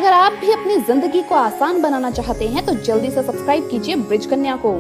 अगर आप भी अपनी जिंदगी को आसान बनाना चाहते हैं तो जल्दी से सब्सक्राइब कीजिए ब्रिज कन्या को।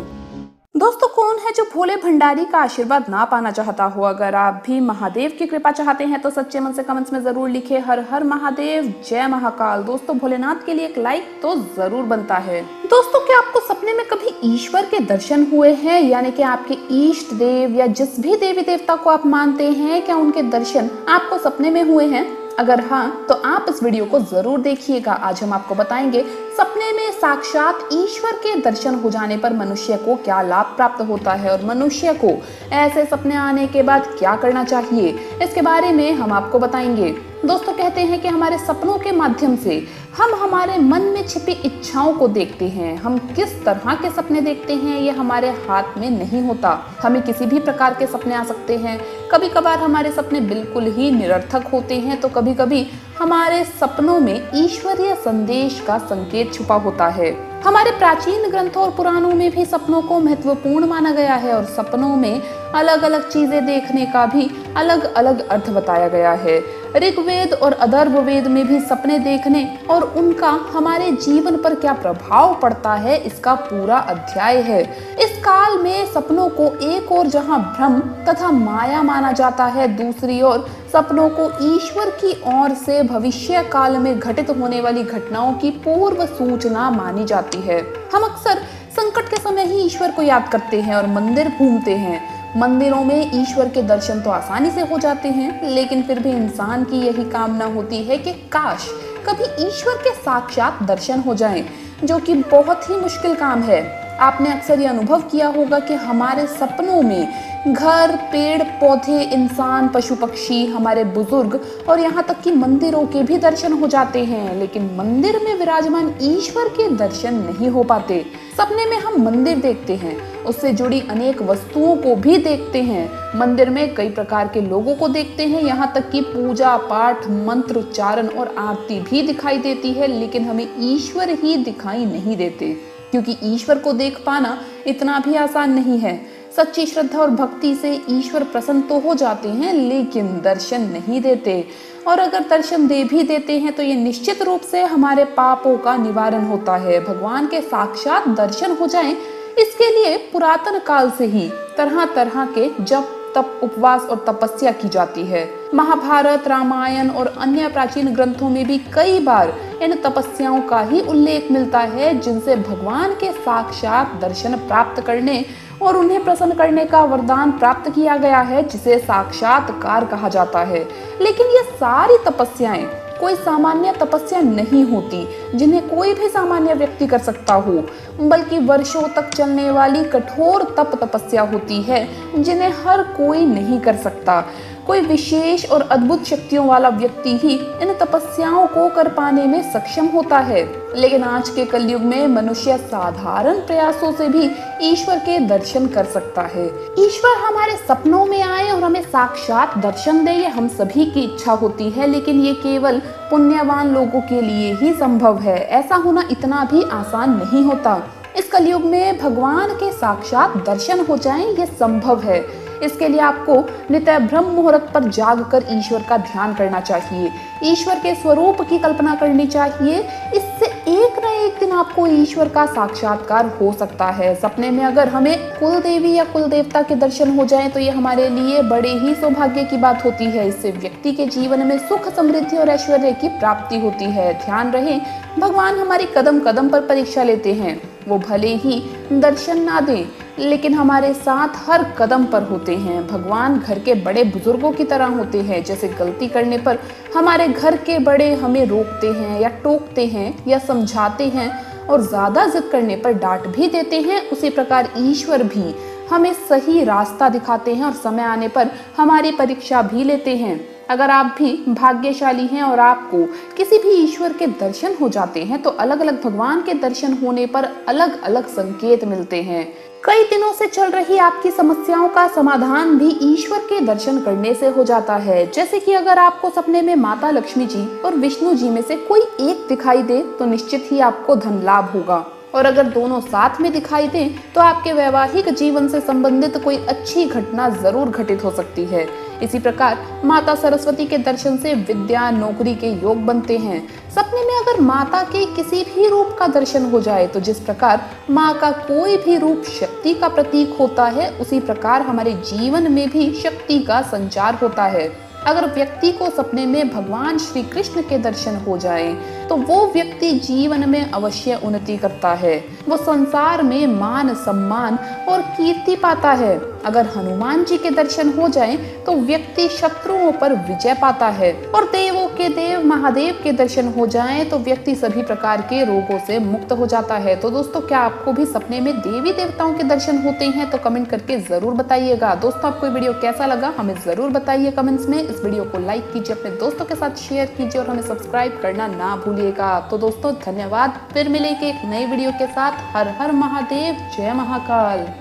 दोस्तों, कौन है जो भोले भंडारी का आशीर्वाद ना पाना चाहता हो। अगर आप भी महादेव की कृपा चाहते हैं तो सच्चे मन से कमेंट्स में जरूर लिखे हर हर महादेव, जय महाकाल। दोस्तों, भोलेनाथ के लिए एक लाइक तो जरूर बनता है। दोस्तों, क्या आपको सपने में कभी ईश्वर के दर्शन हुए हैं? यानी कि आपके इष्ट देव या जिस भी देवी देवता को आप मानते हैं, क्या उनके दर्शन आपको सपने में हुए हैं? अगर हाँ, तो आप इस वीडियो को जरूर देखिएगा। आज हम आपको बताएंगे सपने में साक्षात ईश्वर के दर्शन हो जाने पर मनुष्य को क्या लाभ प्राप्त होता है और मनुष्य को ऐसे सपने आने के बाद क्या करना चाहिए, इसके बारे में हम आपको बताएंगे। दोस्तों, कहते हैं कि हमारे सपनों के माध्यम से हम हमारे मन में छिपी इच्छाओं को देखते हैं। हम किस तरह के सपने देखते हैं ये हमारे हाथ में नहीं होता। हमें किसी भी प्रकार के सपने आ सकते हैं। कभी कभार हमारे सपने बिल्कुल ही निरर्थक होते हैं तो कभी कभी हमारे सपनों में ईश्वरीय संदेश का संकेत छुपा होता है। हमारे प्राचीन ग्रंथों और पुराणों में भी सपनों को महत्वपूर्ण माना गया है और सपनों में अलग अलग चीजें देखने का भी अलग अलग अर्थ बताया गया है। ऋग्वेद और अथर्ववेद में भी सपने देखने और उनका हमारे जीवन पर क्या प्रभाव पड़ता है इसका पूरा अध्याय है। इस काल में सपनों को एक ओर जहां भ्रम तथा माया माना जाता है, दूसरी ओर सपनों को ईश्वर की ओर से भविष्य काल में घटित होने वाली घटनाओं की पूर्व सूचना मानी जाती है। हम अक्सर संकट के समय ही ईश्वर को याद करते हैं और मंदिर घूमते हैं। मंदिरों में ईश्वर के दर्शन तो आसानी से हो जाते हैं, लेकिन फिर भी इंसान की यही कामना होती है कि काश कभी ईश्वर के साक्षात दर्शन हो जाएं, जो कि बहुत ही मुश्किल काम है। आपने अक्सर ये अनुभव किया होगा कि हमारे सपनों में घर, पेड़ पौधे, इंसान, पशु पक्षी, हमारे बुजुर्ग और यहाँ तक कि मंदिरों के भी दर्शन हो जाते हैं, लेकिन मंदिर में विराजमान ईश्वर के दर्शन नहीं हो पाते। सपने में हम मंदिर देखते हैं, उससे जुड़ी अनेक वस्तुओं को भी देखते हैं। मंदिर में कई प्रकार के लोगों को देखते हैं, यहाँ तक कि पूजा पाठ, मंत्र उच्चारण और आरती भी दिखाई देती है, लेकिन हमें ईश्वर ही दिखाई नहीं देते, क्योंकि ईश्वर को देख पाना इतना भी आसान नहीं है। सच्ची श्रद्धा और भक्ति से ईश्वर प्रसन्न तो हो जाते हैं, लेकिन दर्शन नहीं देते। और अगर दर्शन दे भी देते हैं तो ये निश्चित रूप से हमारे पापों का निवारण होता है। भगवान के साक्षात दर्शन हो जाएं, इसके लिए पुरातन काल से ही तरह तरह के जप, तप, उपवास और तपस्या की जाती है। महाभारत, रामायण और अन्य प्राचीन ग्रंथों में भी कई बार इन तपस्याओं का ही उल्लेख मिलता है, जिनसे भगवान के साक्षात दर्शन प्राप्त करने और उन्हें प्रसन्न करने का वरदान प्राप्त किया गया है, जिसे साक्षात्कार कहा जाता है। लेकिन ये सारी तपस्याएं कोई सामान्य तपस्या नहीं होती, जिन्हें कोई भी सामान्य व्यक्ति कर सकता हो, बल्कि वर्षों तक चलने वाली कठोर तपस्या होती है, जिन्हें हर कोई नहीं कर सकता। कोई विशेष और अद्भुत शक्तियों वाला व्यक्ति ही इन तपस्याओं को कर पाने में सक्षम होता है। लेकिन आज के कलयुग में मनुष्य साधारण प्रयासों से भी ईश्वर के दर्शन कर सकता है। ईश्वर हमारे सपनों में आए और हमें साक्षात दर्शन दे, ये हम सभी की इच्छा होती है, लेकिन ये केवल पुण्यवान लोगों के लिए ही संभव है। ऐसा होना इतना भी आसान नहीं होता। इस कलयुग में भगवान के साक्षात दर्शन हो जाएं, ये संभव है। इसके लिए आपको नित्य ब्रह्म मुहूर्त पर जागकर ईश्वर का ध्यान करना चाहिए, ईश्वर के स्वरूप की कल्पना करनी चाहिए। इससे एक न एक दिन आपको ईश्वर का साक्षात्कार हो सकता है। सपने में अगर हमें कुल देवी या कुल देवता के दर्शन हो जाएं तो ये हमारे लिए बड़े ही सौभाग्य की बात होती है। इससे व्यक्ति के जीवन में सुख, समृद्धि और ऐश्वर्य की प्राप्ति होती है। ध्यान रहे, भगवान हमारी कदम कदम पर परीक्षा लेते हैं। वो भले ही दर्शन ना दें, लेकिन हमारे साथ हर कदम पर होते हैं। भगवान घर के बड़े बुजुर्गों की तरह होते हैं। जैसे गलती करने पर हमारे घर के बड़े हमें रोकते हैं या टोकते हैं या समझाते हैं और ज्यादा जिद करने पर डांट भी देते हैं, उसी प्रकार ईश्वर भी हमें सही रास्ता दिखाते हैं और समय आने पर हमारी परीक्षा भी लेते हैं। अगर आप भी भाग्यशाली हैं और आपको किसी भी ईश्वर के दर्शन हो जाते हैं तो अलग अलग भगवान के दर्शन होने पर अलग अलग संकेत मिलते हैं। कई दिनों से चल रही आपकी समस्याओं का समाधान भी ईश्वर के दर्शन करने से हो जाता है। जैसे कि अगर आपको सपने में माता लक्ष्मी जी और विष्णु जी में से कोई एक दिखाई दे तो निश्चित ही आपको धन लाभ होगा, और अगर दोनों साथ में दिखाई दें तो आपके वैवाहिक जीवन से संबंधित कोई अच्छी घटना जरूर घटित हो सकती है। इसी प्रकार माता सरस्वती के दर्शन से विद्या, नौकरी के योग बनते हैं। सपने में अगर माता के किसी भी रूप का दर्शन हो जाए तो जिस प्रकार माँ का कोई भी रूप शक्ति का प्रतीक होता है, उसी प्रकार हमारे जीवन में भी शक्ति का संचार होता है। अगर व्यक्ति को सपने में भगवान श्री कृष्ण के दर्शन हो जाए तो वो व्यक्ति जीवन में अवश्य उन्नति करता है, वो संसार में मान सम्मान और कीर्ति पाता है। अगर हनुमान जी के दर्शन हो जाए तो व्यक्ति शत्रुओं पर विजय पाता है, और देवों के देव महादेव के दर्शन हो जाए तो व्यक्ति सभी प्रकार के रोगों से मुक्त हो जाता है। तो दोस्तों, क्या आपको भी सपने में देवी देवताओं के दर्शन होते हैं? तो कमेंट करके जरूर बताइएगा। दोस्तों, आपको वीडियो कैसा लगा हमें जरूर बताइए कमेंट्स में। इस वीडियो को लाइक कीजिए, अपने दोस्तों के साथ शेयर कीजिए और हमें सब्सक्राइब करना ना भूलिएगा। तो दोस्तों, धन्यवाद। फिर मिलेंगे एक नई वीडियो के साथ। हर हर महादेव, जय महाकाल।